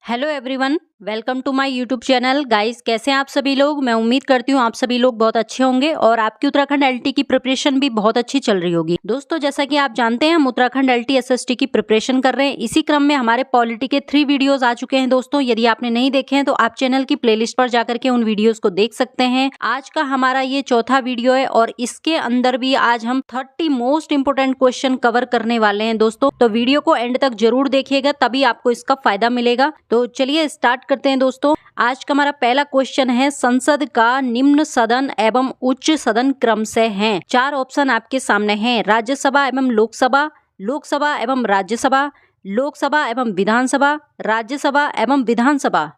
Hello everyone, welcome to my YouTube channel. Guys, कैसे हैं आप सभी लोग। मैं उम्मीद करती हूँ आप सभी लोग बहुत अच्छे होंगे और आपकी उत्तराखंड एलटी की प्रिपरेशन भी बहुत अच्छी चल रही होगी। दोस्तों, जैसा कि आप जानते हैं हम उत्तराखंड एलटी एसएसटी की प्रिपरेशन कर रहे हैं। इसी क्रम में हमारे पॉलिटी के 3 वीडियोज आ चुके हैं। दोस्तों, यदि आपने नहीं देखे हैं तो आप चैनल की प्लेलिस्ट पर जाकर के उन वीडियोज को देख सकते हैं। आज का हमारा ये चौथा वीडियो है और इसके अंदर भी आज हम 30 मोस्ट इंपोर्टेंट क्वेश्चन कवर करने वाले हैं। दोस्तों, तो वीडियो को एंड तक जरूर देखिएगा, तभी आपको इसका फायदा मिलेगा। तो चलिए स्टार्ट करते हैं। दोस्तों, आज का हमारा पहला क्वेश्चन है, संसद का निम्न सदन एवं उच्च सदन क्रम से है। 4 ऑप्शन आपके सामने हैं, राज्यसभा एवं लोकसभा, लोकसभा एवं राज्यसभा, लोकसभा एवं विधानसभा, राज्यसभा एवं विधानसभा।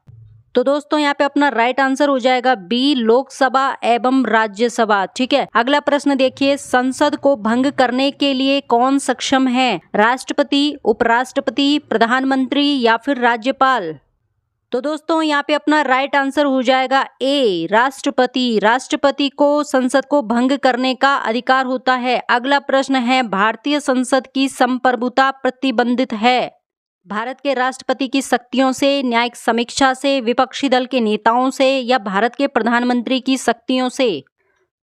तो दोस्तों, यहाँ पे अपना राइट आंसर हो जाएगा बी, लोकसभा एवं राज्यसभा। ठीक है, अगला प्रश्न देखिए, संसद को भंग करने के लिए कौन सक्षम है, राष्ट्रपति, उपराष्ट्रपति, प्रधानमंत्री या फिर राज्यपाल। तो दोस्तों, यहाँ पे अपना राइट आंसर हो जाएगा ए, राष्ट्रपति। राष्ट्रपति को संसद को भंग करने का अधिकार होता है। अगला प्रश्न है, भारतीय संसद की संप्रभुता प्रतिबंधित है। भारत के राष्ट्रपति की शक्तियों से, न्यायिक समीक्षा से, विपक्षी दल के नेताओं से या भारत के प्रधानमंत्री की शक्तियों से।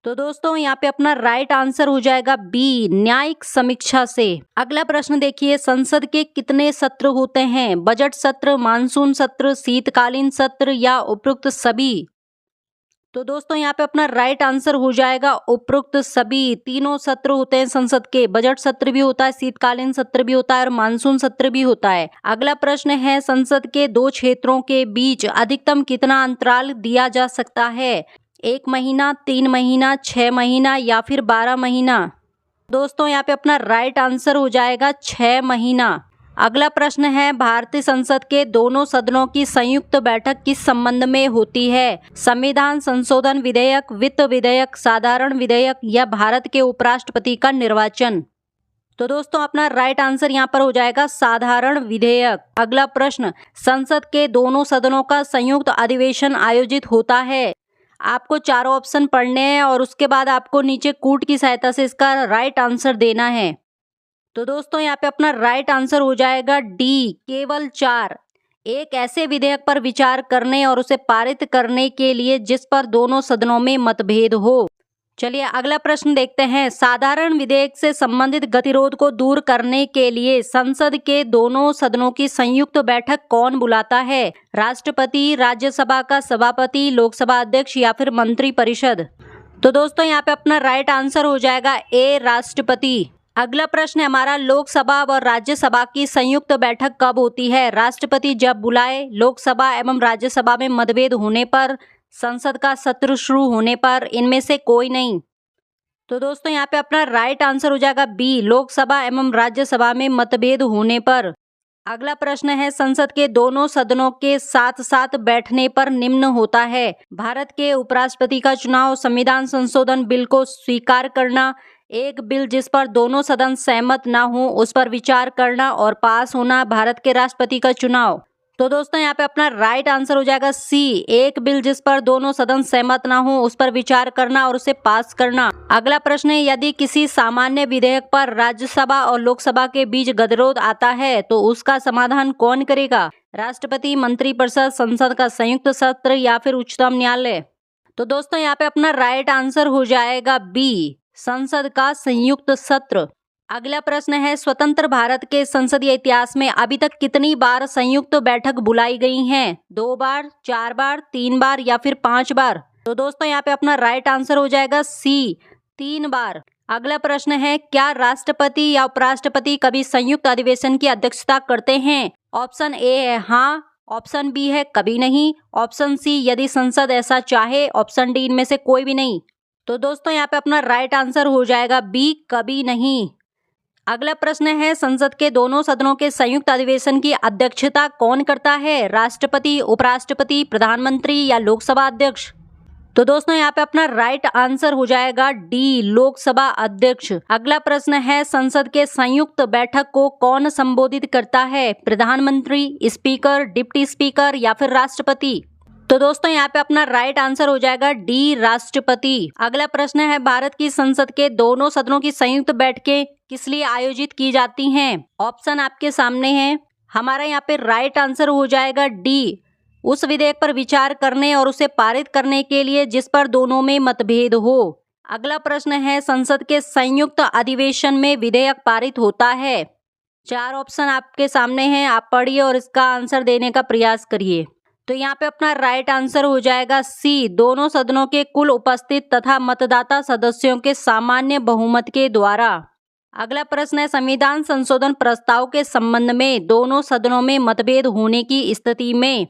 तो दोस्तों, यहाँ पे अपना राइट आंसर हो जाएगा बी, न्यायिक समीक्षा से। अगला प्रश्न देखिए, संसद के कितने सत्र होते हैं, बजट सत्र, मानसून सत्र, शीतकालीन सत्र या उपरोक्त सभी। तो दोस्तों, यहाँ पे अपना राइट आंसर हो जाएगा उपरोक्त सभी। तीनों सत्र होते हैं संसद के, बजट सत्र भी होता है, शीतकालीन सत्र भी होता है और मानसून सत्र भी होता है। अगला प्रश्न है, संसद के 2 क्षेत्रों के बीच अधिकतम कितना अंतराल दिया जा सकता है, 1 महीना, 3 महीना, 6 महीना या फिर 12 महीना। दोस्तों, यहाँ पे अपना राइट आंसर हो जाएगा 6 महीना। अगला प्रश्न है, भारतीय संसद के दोनों सदनों की संयुक्त बैठक किस संबंध में होती है, संविधान संशोधन विधेयक, वित्त विधेयक, साधारण विधेयक या भारत के उपराष्ट्रपति का निर्वाचन। तो दोस्तों, अपना राइट आंसर यहाँ पर हो जाएगा साधारण विधेयक। अगला प्रश्न, संसद के दोनों सदनों का संयुक्त अधिवेशन आयोजित होता है। आपको 4 ऑप्शन पढ़ने हैं और उसके बाद आपको नीचे कूट की सहायता से इसका राइट आंसर देना है। तो दोस्तों, यहाँ पे अपना राइट आंसर हो जाएगा डी, केवल 4। एक ऐसे विधेयक पर विचार करने और उसे पारित करने के लिए जिस पर दोनों सदनों में मतभेद हो। चलिए अगला प्रश्न देखते हैं, साधारण विधेयक से संबंधित गतिरोध को दूर करने के लिए संसद के दोनों सदनों की संयुक्त बैठक कौन बुलाता है, राष्ट्रपति, राज्यसभा का सभापति, लोकसभा अध्यक्ष या फिर मंत्रिपरिषद। तो दोस्तों, यहाँ पे अपना राइट आंसर हो जाएगा ए, राष्ट्रपति। अगला प्रश्न है हमारा, लोकसभा और राज्यसभा की संयुक्त बैठक कब होती है, राष्ट्रपति जब बुलाए, लोकसभा एवं राज्यसभा में मतभेद होने पर, संसद का सत्र शुरू होने पर, इनमें से कोई नहीं। तो दोस्तों, यहाँ पे अपना राइट आंसर हो जाएगा बी, लोकसभा एवं राज्यसभा में मतभेद होने पर। अगला प्रश्न है, संसद के दोनों सदनों के साथ साथ बैठने पर निम्न होता है, भारत के उपराष्ट्रपति का चुनाव, संविधान संशोधन बिल को स्वीकार करना, एक बिल जिस पर दोनों सदन सहमत ना हो उस पर विचार करना और पास होना, भारत के राष्ट्रपति का चुनाव। तो दोस्तों, यहाँ पे अपना राइट आंसर हो जाएगा सी, एक बिल जिस पर दोनों सदन सहमत ना हो उस पर विचार करना और उसे पास करना। अगला प्रश्न है, यदि किसी सामान्य विधेयक पर राज्यसभा और लोकसभा के बीच गतिरोध आता है तो उसका समाधान कौन करेगा, राष्ट्रपति, मंत्रिपरिषद, संसद का संयुक्त सत्र या फिर उच्चतम न्यायालय। तो दोस्तों, यहाँ पे अपना राइट आंसर हो जाएगा बी, संसद का संयुक्त सत्र। अगला प्रश्न है, स्वतंत्र भारत के संसदीय इतिहास में अभी तक कितनी बार संयुक्त बैठक बुलाई गई हैं, 2 बार, 4 बार, 3 बार या फिर 5 बार। तो दोस्तों, यहाँ पे अपना राइट आंसर हो जाएगा सी, 3 बार। अगला प्रश्न है, क्या राष्ट्रपति या उपराष्ट्रपति कभी संयुक्त अधिवेशन की अध्यक्षता करते हैं, ऑप्शन ए है हाँ, ऑप्शन बी है कभी नहीं, ऑप्शन सी यदि संसद ऐसा चाहे, ऑप्शन डी इनमें से कोई भी नहीं। तो दोस्तों, यहाँ पे अपना राइट आंसर हो जाएगा बी, कभी नहीं। अगला प्रश्न है, संसद के दोनों सदनों के संयुक्त अधिवेशन की अध्यक्षता कौन करता है, राष्ट्रपति, उपराष्ट्रपति, प्रधानमंत्री या लोकसभा अध्यक्ष। तो दोस्तों, यहाँ पे अपना राइट आंसर हो जाएगा डी, लोकसभा अध्यक्ष। अगला प्रश्न है, संसद के संयुक्त बैठक को कौन संबोधित करता है, प्रधानमंत्री, स्पीकर, डिप्टी स्पीकर या फिर राष्ट्रपति। तो दोस्तों, यहाँ पे अपना राइट आंसर हो जाएगा डी, राष्ट्रपति। अगला प्रश्न है, भारत की संसद के दोनों सदनों की संयुक्त बैठकें किस लिए आयोजित की जाती हैं, ऑप्शन आपके सामने हैं, हमारा यहाँ पे राइट आंसर हो जाएगा डी, उस विधेयक पर विचार करने और उसे पारित करने के लिए जिस पर दोनों में मतभेद हो। अगला प्रश्न है, संसद के संयुक्त अधिवेशन में विधेयक पारित होता है। 4 ऑप्शन आपके सामने हैं, आप पढ़िए और इसका आंसर देने का प्रयास करिए। तो यहाँ पे अपना राइट आंसर हो जाएगा सी, दोनों सदनों के कुल उपस्थित तथा मतदाता सदस्यों के सामान्य बहुमत के द्वारा। अगला प्रश्न है, संविधान संशोधन प्रस्ताव के संबंध में दोनों सदनों में मतभेद होने की स्थिति में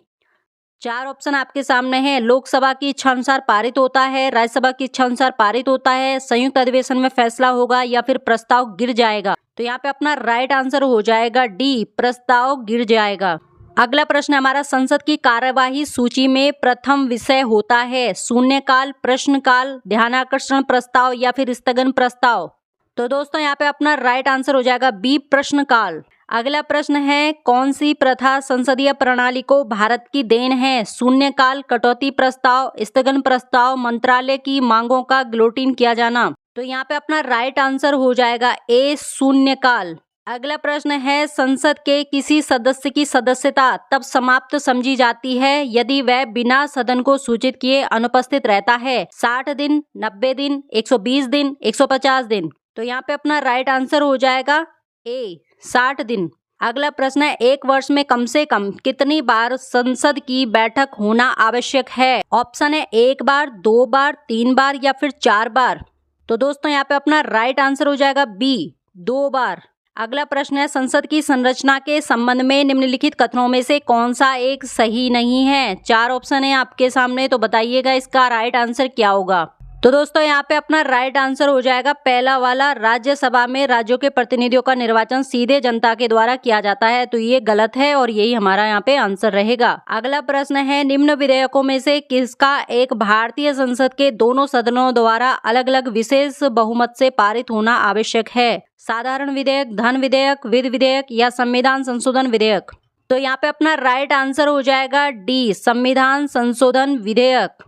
4 ऑप्शन आपके सामने हैं, लोकसभा की इच्छा अनुसार पारित होता है, राज्यसभा की इच्छा अनुसार पारित होता है, संयुक्त अधिवेशन में फैसला होगा या फिर प्रस्ताव गिर जाएगा। तो यहाँ पे अपना राइट आंसर हो जाएगा डी, प्रस्ताव गिर जाएगा। अगला प्रश्न हमारा, संसद की कार्यवाही सूची में प्रथम विषय होता है शून्यकाल, प्रश्नकाल, ध्यानाकर्षण प्रस्ताव या फिर स्थगन प्रस्ताव। तो दोस्तों यहाँ पे अपना राइट आंसर हो जाएगा बी, प्रश्नकाल। अगला प्रश्न है, कौन सी प्रथा संसदीय प्रणाली को भारत की देन है? शून्यकाल, कटौती प्रस्ताव, स्थगन प्रस्ताव, मंत्रालय की मांगों का गिलोटिन किया जाना। तो यहाँ पे अपना राइट आंसर हो जाएगा ए, शून्यकाल। अगला प्रश्न है, संसद के किसी सदस्य की सदस्यता तब समाप्त समझी जाती है यदि वह बिना सदन को सूचित किए अनुपस्थित रहता है। 60 दिन, 90 दिन, 120 दिन, 150 दिन। तो यहाँ पे अपना राइट आंसर हो जाएगा ए, 60 दिन। अगला प्रश्न है, एक वर्ष में कम से कम कितनी बार संसद की बैठक होना आवश्यक है? ऑप्शन है 1 बार, 2 बार, 3 बार या फिर 4 बार। तो दोस्तों यहाँ पे अपना राइट आंसर हो जाएगा बी, 2 बार। अगला प्रश्न है, संसद की संरचना के संबंध में निम्नलिखित कथनों में से कौन सा एक सही नहीं है? 4 ऑप्शन है आपके सामने, तो बताइएगा इसका राइट आंसर क्या होगा। तो दोस्तों यहाँ पे अपना राइट आंसर हो जाएगा पहला वाला, राज्यसभा में राज्यों के प्रतिनिधियों का निर्वाचन सीधे जनता के द्वारा किया जाता है। तो ये गलत है और यही हमारा यहाँ पे आंसर रहेगा। अगला प्रश्न है, निम्न विधेयकों में से किसका एक भारतीय संसद के दोनों सदनों द्वारा अलग अलग विशेष बहुमत से पारित होना आवश्यक है? साधारण विधेयक, धन विधेयक, विधि विधेयक या संविधान संशोधन विधेयक। तो यहाँ पे अपना राइट आंसर हो जाएगा डी, संविधान संशोधन विधेयक।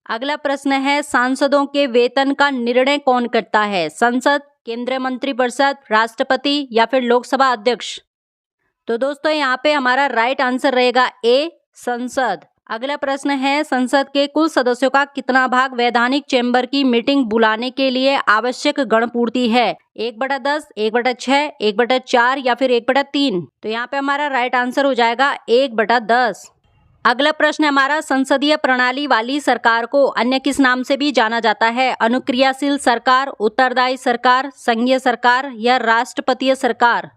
अगला प्रश्न है, सांसदों के वेतन का निर्णय कौन करता है? संसद, केंद्रीय मंत्रिपरिषद, राष्ट्रपति या फिर लोकसभा अध्यक्ष। तो दोस्तों यहाँ पे हमारा राइट आंसर रहेगा ए, संसद। अगला प्रश्न है, संसद के कुल सदस्यों का कितना भाग वैधानिक चैम्बर की मीटिंग बुलाने के लिए आवश्यक गणपूर्ति है? 1/10, 1/6, 1/4 या फिर 1/3। तो यहाँ पे हमारा राइट आंसर हो जाएगा 1/10। अगला प्रश्न हमारा, संसदीय प्रणाली वाली सरकार को अन्य किस नाम से भी जाना जाता है? अनुक्रियाशील सरकार, उत्तरदायी सरकार, संघीय सरकार या राष्ट्रपतीय सरकार।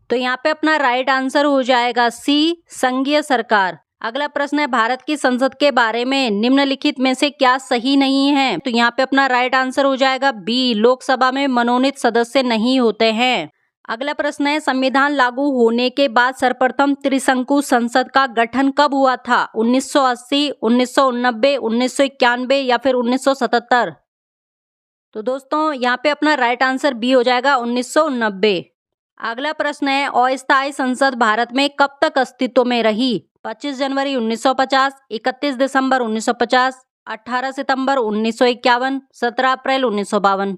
तो यहाँ पे अपना राइट आंसर हो जाएगा सी, संघीय सरकार। अगला प्रश्न है, भारत की संसद के बारे में निम्नलिखित में से क्या सही नहीं है? तो यहाँ पे अपना राइट आंसर हो जाएगा बी, लोकसभा में मनोनीत सदस्य नहीं होते हैं। अगला प्रश्न है, संविधान लागू होने के बाद सर्वप्रथम त्रिशंकु संसद का गठन कब हुआ था? 1980, 1989, 1991 या फिर 1977। तो दोस्तों यहाँ पे अपना राइट आंसर बी हो जाएगा 1990। अगला प्रश्न है, अस्थायी संसद भारत में कब तक अस्तित्व में रही? 25 जनवरी 1950, 31 दिसंबर 1950, 18 सितंबर 1951, 17 अप्रैल 1952।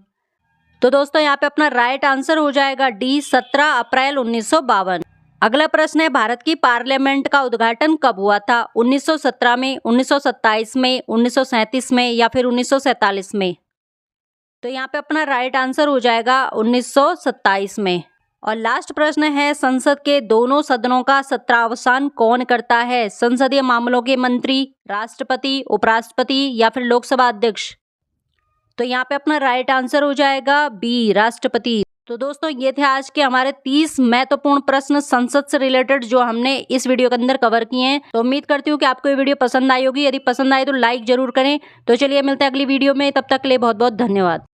तो दोस्तों यहाँ पे अपना राइट आंसर हो जाएगा डी, 17 अप्रैल 1952। अगला प्रश्न है, भारत की पार्लियामेंट का उद्घाटन कब हुआ था? 1917 में, 1927 में, 1937 में या फिर 1947 में। तो यहाँ पे अपना राइट आंसर हो जाएगा 1927 में। और लास्ट प्रश्न है, संसद के दोनों सदनों का सत्रावसान कौन करता है? संसदीय मामलों के मंत्री, राष्ट्रपति, उपराष्ट्रपति या फिर लोकसभा अध्यक्ष। तो यहाँ पे अपना राइट आंसर हो जाएगा बी, राष्ट्रपति। तो दोस्तों ये थे आज के हमारे 30 महत्वपूर्ण प्रश्न संसद से रिलेटेड जो हमने इस वीडियो के अंदर कवर किए हैं। तो उम्मीद करती हूँ कि आपको ये वीडियो पसंद आई होगी। यदि पसंद आए तो लाइक जरूर करें। तो चलिए मिलते हैं अगली वीडियो में, तब तक के लिए बहुत बहुत धन्यवाद।